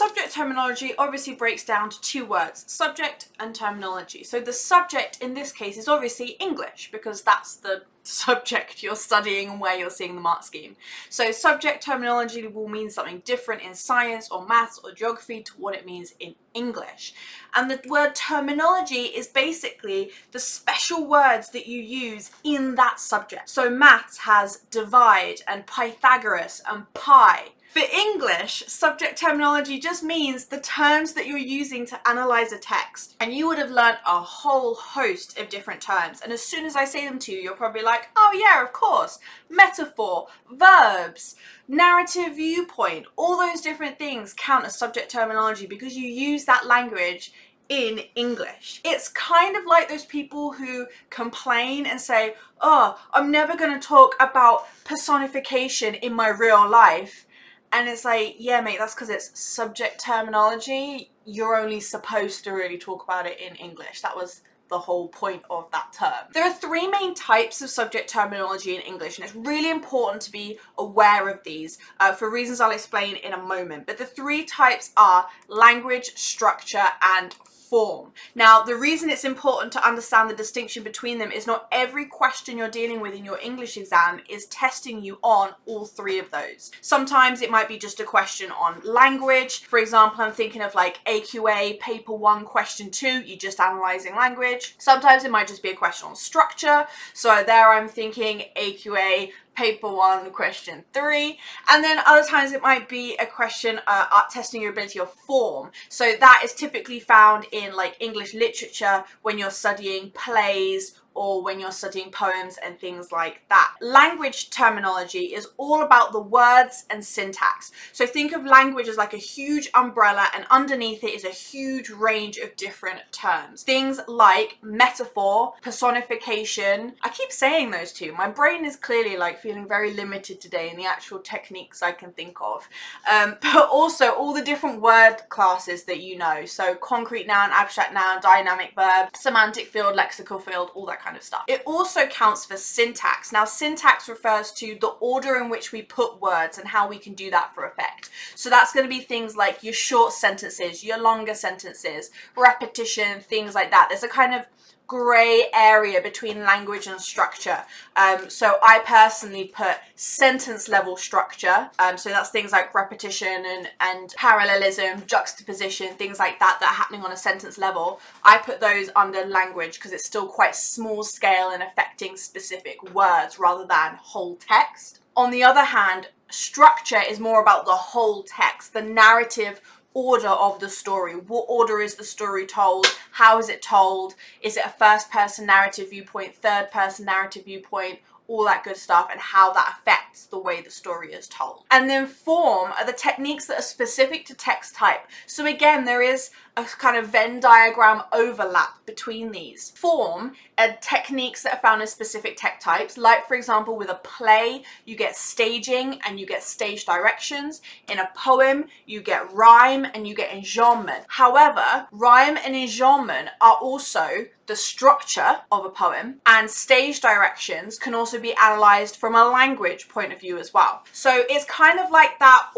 subject terminology obviously breaks down to two words, subject and terminology. So the subject in this case is obviously English, because that's the subject you're studying and where you're seeing the mark scheme. So subject terminology will mean something different in science or maths or geography to what it means in English. And the word terminology is basically the special words that you use in that subject. So maths has divide and Pythagoras and pi. For English, subject terminology just means the terms that you're using to analyze a text. And you would have learnt a whole host of different terms. And as soon as I say them to you, you're probably like, oh yeah, of course. Metaphor, verbs, narrative viewpoint, all those different things count as subject terminology because you use that language in English. It's kind of like those people who complain and say, oh, I'm never going to talk about personification in my real life. And it's like, yeah, mate, that's because it's subject terminology. You're only supposed to really talk about it in English. That was the whole point of that term. There are three main types of subject terminology in English, and it's really important to be aware of these for reasons I'll explain in a moment. But the three types are language, structure, and form. Now, the reason it's important to understand the distinction between them is not every question you're dealing with in your English exam is testing you on all three of those. Sometimes it might be just a question on language. For example, I'm thinking of like AQA, paper 1, question 2, you're just analysing language. Sometimes it might just be a question on structure. So there I'm thinking AQA, paper 1, question 3, and then other times it might be a question testing your ability of form. So that is typically found in like English literature when you're studying plays or when you're studying poems and things like that. Language terminology is all about the words and syntax. So think of language as like a huge umbrella, and underneath it is a huge range of different terms. Things like metaphor, personification. I keep saying those two. My brain is clearly like feeling very limited today in the actual techniques I can think of. But also all the different word classes that you know. So concrete noun, abstract noun, dynamic verb, semantic field, lexical field, all that kind of stuff. It also counts for syntax. Now, syntax refers to the order in which we put words and how we can do that for effect. So that's going to be things like your short sentences, your longer sentences, repetition, things like that. There's a kind of grey area between language and structure. So I personally put sentence level structure. So that's things like repetition and parallelism, juxtaposition, things like that that are happening on a sentence level. I put those under language because it's still quite small scale and affecting specific words rather than whole text. On the other hand, structure is more about the whole text, the narrative order of the story. What order is the story told? How is it told? Is it a first person narrative viewpoint, third person narrative viewpoint? All that good stuff, and how that affects the way the story is told. And then form are the techniques that are specific to text type. So again, there is a kind of Venn diagram overlap between these. Form are techniques that are found in specific text types, like for example with a play you get staging and you get stage directions. In a poem you get rhyme and you get enjambment. However, rhyme and enjambment are also the structure of a poem, and stage directions can also be analysed from a language point of view as well. So it's kind of like that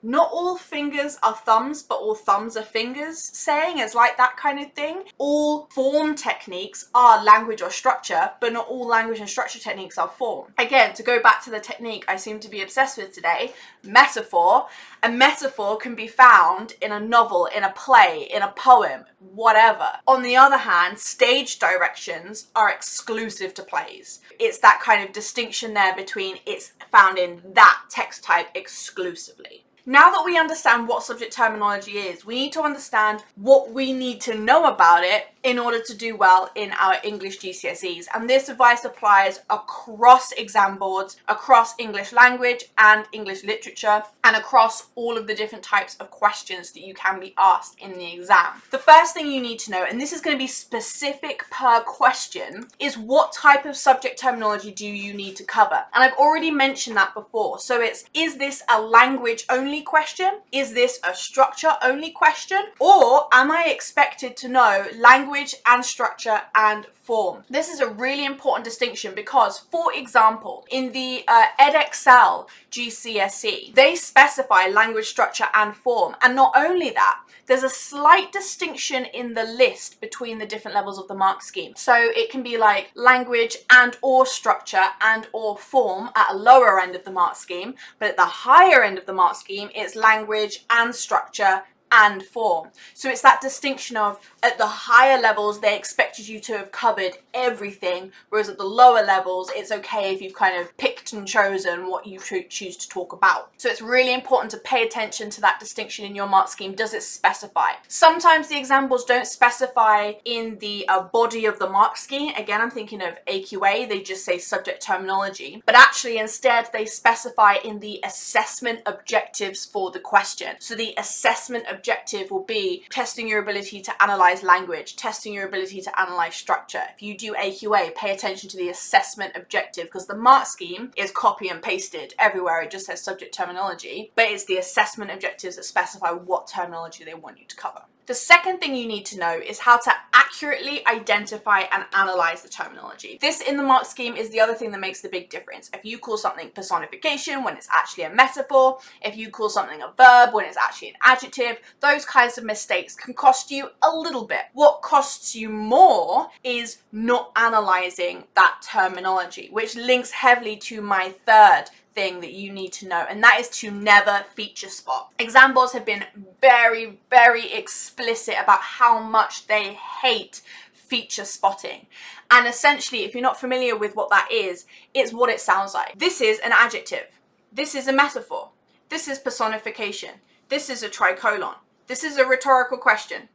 not all fingers are thumbs, but all thumbs are fingers saying. It's like that kind of thing. All form techniques are language or structure, but not all language and structure techniques are form. Again, to go back to the technique I seem to be obsessed with today, metaphor. A metaphor can be found in a novel, in a play, in a poem, whatever. On the other hand, stage directions are exclusive to plays. It's that kind of distinction there between it's found in that text type exclusively. Now that we understand what subject terminology is, we need to understand what we need to know about it in order to do well in our English GCSEs. And this advice applies across exam boards, across English language and English literature, and across all of the different types of questions that you can be asked in the exam. The first thing you need to know, and this is going to be specific per question, is what type of subject terminology do you need to cover? And I've already mentioned that before. So is this a language only only question? Is this a structure only question? Or am I expected to know language and structure and form? This is a really important distinction because, for example, in the Edexcel GCSE, they specify language, structure and form. And not only that, there's a slight distinction in the list between the different levels of the mark scheme. So it can be like language and or structure and or form at a lower end of the mark scheme, but at the higher end of the mark scheme, it's language and structure and form. So it's that distinction of, at the higher levels, they expected you to have covered everything, whereas at the lower levels, it's okay if you've kind of picked and chosen what you choose to talk about. So it's really important to pay attention to that distinction in your mark scheme. Does it specify? Sometimes the examples don't specify in the body of the mark scheme. Again, I'm thinking of AQA, they just say subject terminology, but actually instead they specify in the assessment objectives for the question. So the assessment objective will be testing your ability to analyze language, testing your ability to analyze structure. If you do AQA, pay attention to the assessment objective, because the mark scheme is copy and pasted everywhere. It just says subject terminology, but it's the assessment objectives that specify what terminology they want you to cover. The second thing you need to know is how to accurately identify and analyze the terminology. This in the mark scheme is the other thing that makes the big difference. If you call something personification when it's actually a metaphor, if you call something a verb when it's actually an adjective, those kinds of mistakes can cost you a little bit. What costs you more is not analyzing that terminology, which links heavily to my third thing that you need to know, and that is to never feature spot. Examples have been very, very explicit about how much they hate feature spotting. And essentially, if you're not familiar with what that is, it's what it sounds like. This is an adjective. This is a metaphor. This is personification. This is a tricolon. This is a rhetorical question.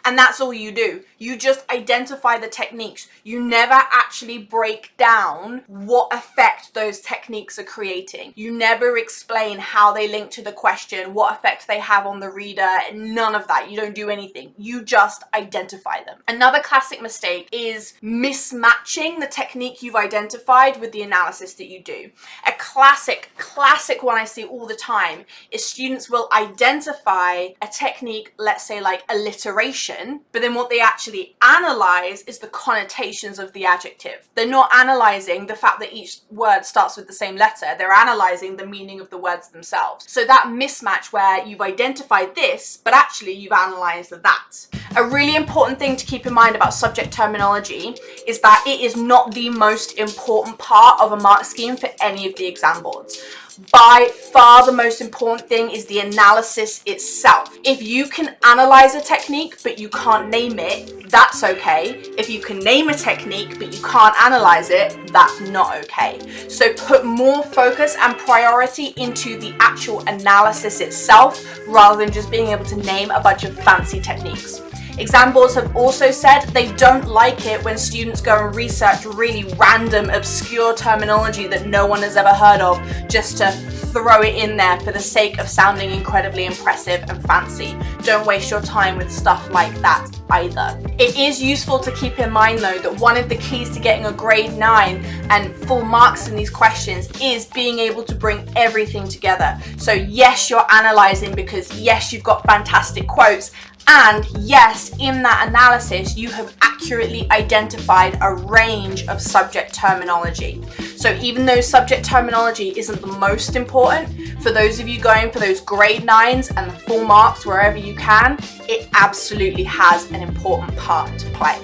And that's all you do. You just identify the techniques. You never actually break down what effect those techniques are creating. You never explain how they link to the question, what effect they have on the reader, none of that. You don't do anything. You just identify them. Another classic mistake is mismatching the technique you've identified with the analysis that you do. A classic one I see all the time is students will identify a technique, let's say like alliteration, but then what they actually analyze is the connotations of the adjective. They're not analyzing the fact that each word starts with the same letter. They're analyzing the meaning of the words themselves. So that mismatch where you've identified this, but actually you've analyzed that. A really important thing to keep in mind about subject terminology is that it is not the most important part of a mark scheme for any of the exam boards. By far the most important thing is the analysis itself. If you can analyze a technique but you can't name it, that's okay. If you can name a technique but you can't analyze it, that's not okay. So put more focus and priority into the actual analysis itself rather than just being able to name a bunch of fancy techniques. Exam boards have also said they don't like it when students go and research really random, obscure terminology that no one has ever heard of just to throw it in there for the sake of sounding incredibly impressive and fancy. Don't waste your time with stuff like that either. It is useful to keep in mind though that one of the keys to getting a grade 9 and full marks in these questions is being able to bring everything together. So yes, you're analyzing because yes, you've got fantastic quotes, and yes, in that analysis, you have accurately identified a range of subject terminology. So even though subject terminology isn't the most important, for those of you going for those grade 9s and the full marks wherever you can, it absolutely has an important part to play.